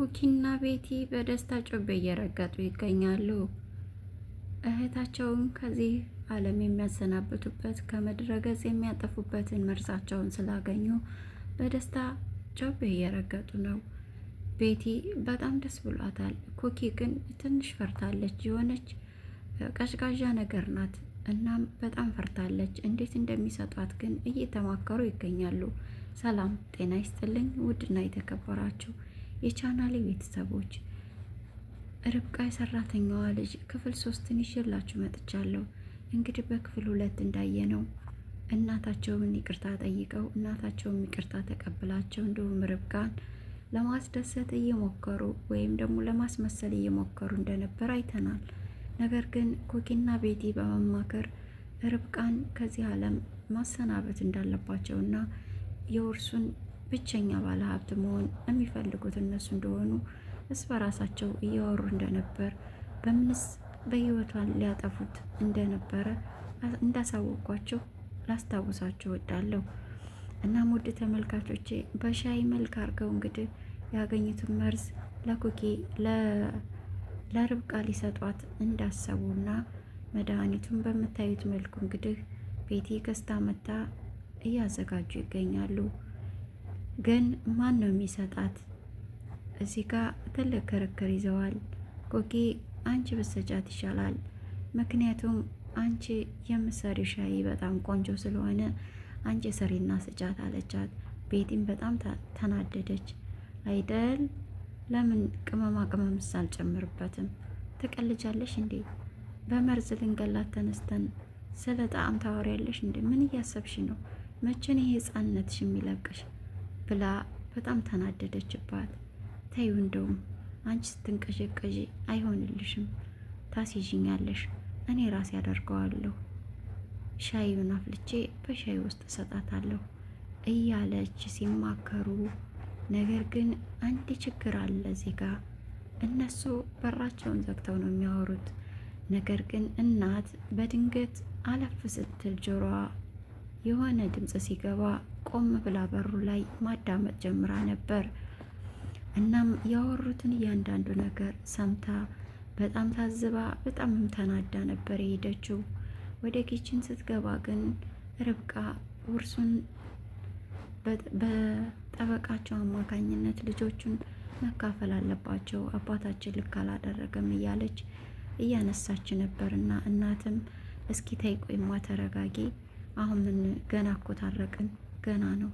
ኩኪና ቤቲ በደስታ ጮቤ እየረገጡ ይገኛሉ። እህታቸውን ከዚህ ዓለም የሚያሰናብቱበት ከምድረ ገጽ የሚያጠፉበትን መርሳቸውን ስላገኙ በደስታ ጮቤ እየረገጡ ነው። ቤቲ በጣም ደስ ብሏታል። ኩኪ ግን ትንሽ ፈርታለች። የሆነች ቀዥቃዣ ነገር ናት። እናም በጣም ፈርታለች። እንዴት እንደሚሰጧት ግን እየተማከሩ ይገኛሉ። ሰላም ጤና ይስጥልኝ ውድና የተከበራችሁ የቻናሌ ቤተሰቦች ርብቃ የሰራተኛዋ ልጅ ክፍል 3ን ይዤላችሁ መጥቻለሁ። እንግዲህ በክፍል 2 እንዳየነው እናታቸውን ይቅርታ ጠይቀው እናታቸውን ይቅርታ ተቀብላቸው እንዲሁም ርብቃን ለማስደሰት እየሞከሩ ወይም ደግሞ ለማስመሰል እየሞከሩ እንደነበር አይተናል። ነገር ግን ኩኪና ቤቲ በመማከር ርብቃን ከዚህ ዓለም ማሰናበት እንዳለባቸውና የውርሱን ብቸኛ ባለሀብት መሆን የሚፈልጉት እነሱ እንደሆኑ እስ በራሳቸው እያወሩ እንደነበር በምንስ በህይወቷን ሊያጠፉት እንደነበረ እንዳሳወቋቸው ላስታውሳቸው እወዳለሁ። እናም ውድ ተመልካቾቼ በሻይ መልክ አድርገው እንግዲህ ያገኙትን መርዝ ለኩኪ ለርብቃ ሊሰጧት እንዳሰቡና መድኃኒቱን በምታዩት መልኩ እንግዲህ ቤቲ ገዝታ መታ እያዘጋጁ ይገኛሉ። ግን ማን ነው የሚሰጣት? እዚህ ጋር ትልቅ ክርክር ይዘዋል። ኩኪ አንቺ ብትሰጫት ይሻላል፣ ምክንያቱም አንቺ የምትሰሪ ሻይ በጣም ቆንጆ ስለሆነ አንቺ ሰሪና ስጫት አለቻት። ቤቲም በጣም ተናደደች። አይደል ለምን ቅመማ ቅመምስ አልጨምርበትም? ትቀልጃለሽ እንዴ? በመርዝ ልንገላት ተነስተን ስለ ጣዕም ታወሪያለሽ እንዴ? ምን እያሰብሽ ነው? መቼን ይሄ ህፃንነትሽ የሚለቅሽ ብላ በጣም ተናደደችባት። ተይው እንደውም አንቺ ስትንቀዠቀዥ አይሆንልሽም፣ ታስይዥኛለሽ፣ እኔ ራሴ ያደርገዋለሁ፣ ሻዩን አፍልቼ በሻይ ውስጥ እሰጣታለሁ እያለች ሲማከሩ፣ ነገር ግን አንድ ችግር አለ እዚህ ጋ። እነሱ በራቸውን ዘግተው ነው የሚያወሩት። ነገር ግን እናት በድንገት አለፍ ስትል ጆሮዋ የሆነ ድምፅ ሲገባ ቆም ብላ በሩ ላይ ማዳመጥ ጀምራ ነበር። እናም ያወሩትን እያንዳንዱ ነገር ሰምታ በጣም ታዝባ በጣም ተናዳ ነበር የሄደችው። ወደ ኪችን ስትገባ ግን ርብቃ ውርሱን በጠበቃቸው አማካኝነት ልጆቹን መካፈል አለባቸው፣ አባታችን ልክ አላደረገም እያለች እያነሳች ነበርና እናትም እስኪ ተይ ቆይማ ተረጋጊ፣ አሁን ምን ገና እኮ ታረቅን ገና ነው፣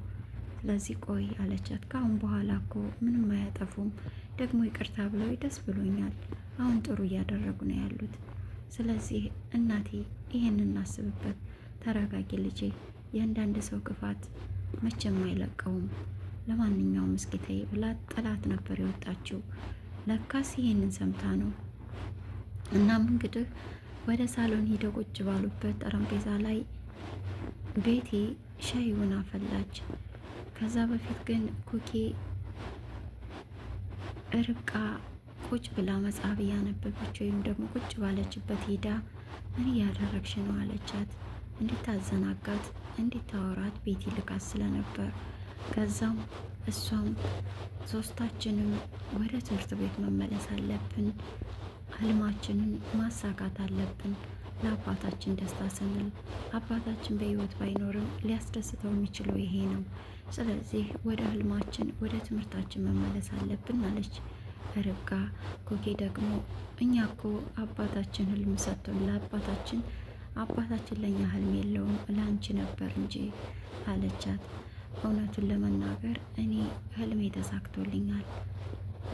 ስለዚህ ቆይ አለቻት። ከአሁን በኋላ እኮ ምንም አያጠፉም፣ ደግሞ ይቅርታ ብለው ደስ ብሎኛል፣ አሁን ጥሩ እያደረጉ ነው ያሉት። ስለዚህ እናቴ ይሄን እናስብበት፣ ተረጋጊ ልጄ፣ የአንዳንድ ሰው ክፋት መቼም አይለቀውም፣ ለማንኛውም እስኪ ተይ ብላ ጥላት ነበር የወጣችው። ለካስ ይሄንን ሰምታ ነው። እናም እንግዲህ ወደ ሳሎን ሂደው ቁጭ ባሉበት ጠረጴዛ ላይ ቤቲ ሻዩን አፈላች። ከዛ በፊት ግን ኩኪ ርብቃ ቁጭ ብላ መጽሐፍ እያነበበች ወይም ደግሞ ቁጭ ባለችበት ሄዳ ምን እያደረግሽ ነው አለቻት። እንድታዘናጋት እንድታወራት ቤቲ ልካት ስለነበር ከዛም እሷም ሶስታችንም ወደ ትምህርት ቤት መመለስ አለብን፣ ህልማችንን ማሳካት አለብን፣ ለአባታችን ደስታ ስንል አባታችን በህይወት ባይኖርም ሊያስደስተው የሚችለው ይሄ ነው። ስለዚህ ወደ ህልማችን ወደ ትምህርታችን መመለስ አለብን አለች ርብቃ። ኩኪ ደግሞ እኛ እኮ አባታችን ህልም ሰጥቶን አባታችን ለእኛ ህልም የለውም ለአንቺ ነበር እንጂ አለቻት። እውነቱን ለመናገር እኔ ህልሜ ተሳክቶልኛል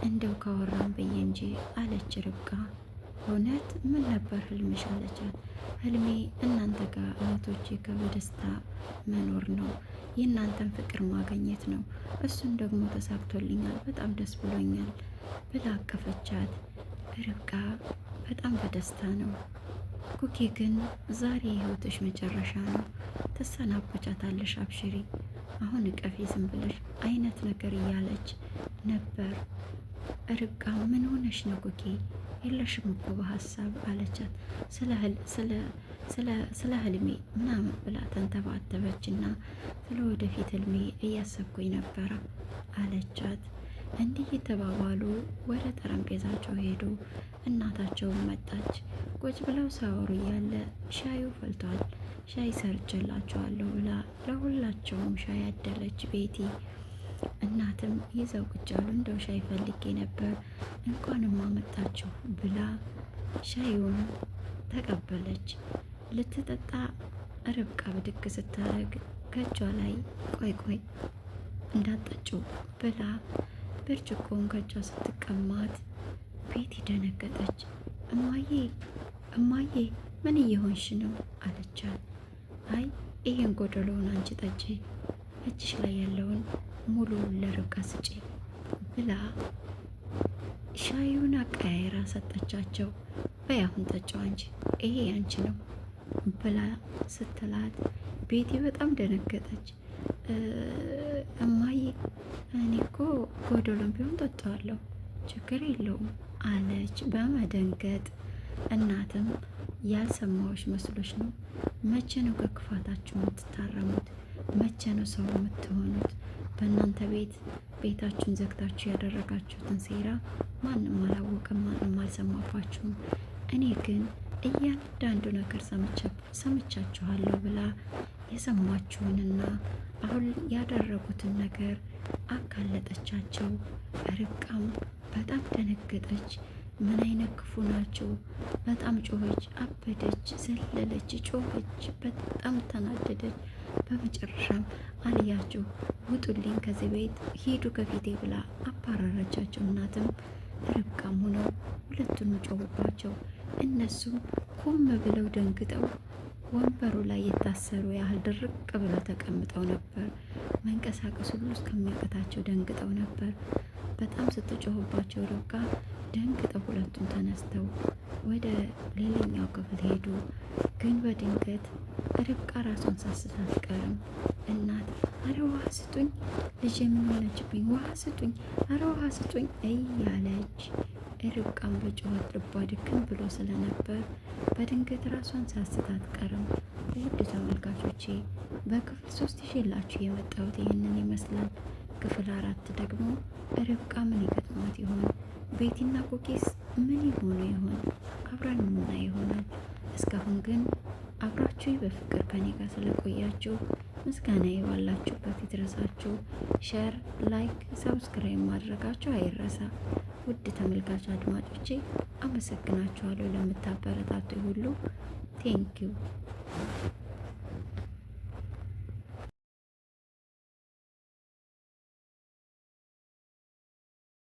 እንደው ካወራን ብዬ እንጂ አለች ርብቃ። እውነት ምን ነበር ህልምሽ አለቻት። ህልሜ እናንተ ጋር እህቶቼ ጋር በደስታ መኖር ነው፣ የእናንተን ፍቅር ማግኘት ነው። እሱን ደግሞ ተሳክቶልኛል፣ በጣም ደስ ብሎኛል ብላ አቀፈቻት። ርብቃ በጣም በደስታ ነው። ኩኪ ግን ዛሬ የህይወትሽ መጨረሻ ነው፣ ትሰናበቻታለሽ፣ አብሽሪ፣ አሁን እቀፊ ዝም ብለሽ አይነት ነገር እያለች ነበር። ርብቃ ምን ሆነሽ ነው ኩኪ? የለሽም እኮ በሀሳብ አለቻት። ስለ ህልሜ ምናምን ብላ ተንተባተበች እና ስለ ወደፊት ህልሜ እያሰብኩኝ ነበረ አለቻት። እንዲህ የተባባሉ ወደ ጠረጴዛቸው ሄዱ። እናታቸውን መጣች። ቁጭ ብለው ሳወሩ እያለ ሻዩ ፈልቷል። ሻይ ሰርቼላቸዋለሁ ብላ ለሁላቸውም ሻይ ያደለች ቤቲ። እናትም ይዘው ቁጭ አሉ። እንደው ሻይ ፈልጌ ነበር እንኳንም አመጣችሁ ብላ ሻዩን ተቀበለች። ልትጠጣ ርብቃ ብድግ ስታረግ ከእጇ ላይ ቆይ እንዳጠጭው ብላ ብርጭቆውን ከእጇ ስትቀማት ቤቲ ደነገጠች። እማዬ ምን እየሆንሽ ነው አለቻት። አይ ይሄን ጎደሎውን አንቺ ጠጪ፣ እጅሽ ላይ ያለውን ሙሉ ለርብቃ ስጪ ብላ ሻዩን አቀያይራ ሰጠቻቸው። በይ አሁን ጠጪው አንቺ፣ ይሄ አንቺ ነው ብላ ስትላት ቤቲ በጣም ደነገጠች። እማዬ እኔ እኮ ጎደሎን ቢሆን ጠጣዋለሁ ችግር የለውም አለች በመደንገጥ። እናትም ያልሰማዎች መስሎች ነው? መቼ ነው ከክፋታችሁ የምትታረሙት? መቼ ነው ሰው የምትሆኑት? በእናንተ ቤታችሁን ዘግታችሁ ያደረጋችሁትን ሴራ ማንም አላወቅም፣ ማንም አልሰማባችሁም። እኔ ግን እያንዳንዱ ነገር ሰምቻችኋለሁ ብላ የሰማችሁንና አሁን ያደረጉትን ነገር አጋለጠቻቸው። ርብቃም በጣም ደነገጠች። ምን አይነት ክፉ ናቸው? በጣም ጮኸች፣ አበደች፣ ዘለለች፣ ጮኸች፣ በጣም ተናደደች። በመጨረሻም አልያችሁ ውጡልኝ ከዚህ ቤት ሂዱ ከፊቴ ብላ አባረረቻቸው። እናትም ርብቃም ሆነው ሁለቱንም ጮሁባቸው። እነሱም ቆም ብለው ደንግጠው ወንበሩ ላይ የታሰሩ ያህል ድርቅ ብለው ተቀምጠው ነበር። መንቀሳቀስ ሁሉ እስከሚያቅታቸው ደንግጠው ነበር። በጣም ስትጮህባቸው ርብቃ ደንግጠው ሁለቱም ተነስተው ወደ ሌላኛው ክፍል ሄዱ። ግን በድንገት ርብቃ ራሷን ሳስት አትቀርም። እናት አረ ውሃ ስጡኝ፣ ልጄ ምን ሆነችብኝ? ውሃ ስጡኝ፣ አረ ውሃ ስጡኝ እያለች ርብቃም በጩኸት ልቧ ድክም ብሎ ስለነበር በድንገት ራሷን ሳስት አትቀርም። ውድ ተመልካቾቼ በክፍል 3 ይዤላችሁ የመጣሁት ይህንን ይመስላል። ክፍል 4 ደግሞ ርብቃ ምን ይገጥማት ይሆን? ቤቲና ኩኪስ ምን ይሆኑ ይሆን? አብረን የምናይ ይሆናል። እስካሁን ግን አብራችሁ በፍቅር ከኔ ጋር ስለቆያችሁ ምስጋና ባላችሁበት ይድረሳችሁ። ሼር፣ ላይክ፣ ሰብስክራይብ ማድረጋችሁ አይረሳ። ውድ ተመልካች አድማጮቼ አመሰግናችኋለሁ ለምታበረታቱ ሁሉ ቴንኪው።